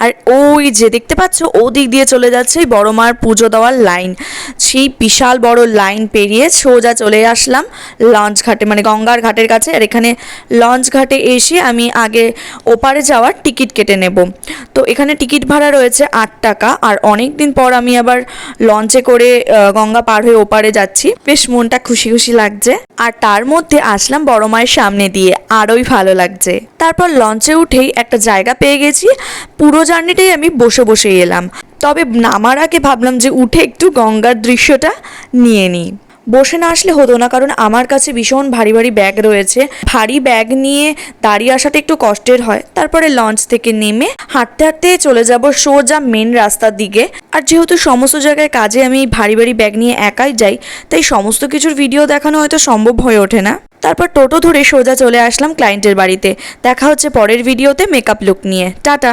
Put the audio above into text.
আর ওই যে দেখতে পাচ্ছ ওদিক দিয়ে চলে যাচ্ছে বড় মার পুজো দেওয়ার লাইন। সেই বিশাল বড় লাইন পেরিয়ে সোজা চলে আসলাম লঞ্চ ঘাটে, মানে গঙ্গার ঘাটের কাছে। আর এখানে লঞ্চ ঘাটে এসে আমি আগে ওপারে যাওয়ার টিকিট কেটে নেব। তো এখানে টিকিট ভাড়া রয়েছে 8 টাকা। আর অনেক দিন পর আমি আবার লঞ্চে করে গঙ্গা পার হয়ে ওপারে যাচ্ছি, বেশ মনটা খুশি খুশি লাগছে। আর তার মধ্যে আসলাম বড় মায়ের সামনে দিয়ে, আরোই ভালো লাগছে। তারপর লঞ্চে উঠেই একটা জায়গা পেয়ে গেছি, পুরো জার্নিটাই আমি বসে বসে এলাম। তবে নামার আগে ভাবলাম যে উঠে একটু গঙ্গার দৃশ্যটা নিয়ে নিই। বসে না আসলে হতো না, কারণ আমার কাছে ভীষণ ভারী ভারী ব্যাগ রয়েছে। ভারী ব্যাগ নিয়ে দাঁড়িয়ে আসাটা একটু কষ্টের হয়। তারপরে লঞ্চ থেকে নেমে হাঁটতে হাঁটতে চলে যাব সোজা মেন রাস্তার দিকে। আর যেহেতু সমস্ত জায়গায় কাজে আমি ভারী ভারী ব্যাগ নিয়ে একাই যাই, তাই সমস্ত কিছুর ভিডিও দেখানো হয়তো সম্ভব হয়ে ওঠে না। তারপর টোটো ধরে সোজা চলে আসলাম ক্লায়েন্টের বাড়িতে। দেখা হচ্ছে পরের ভিডিওতে মেকআপ লুক নিয়ে। টাটা।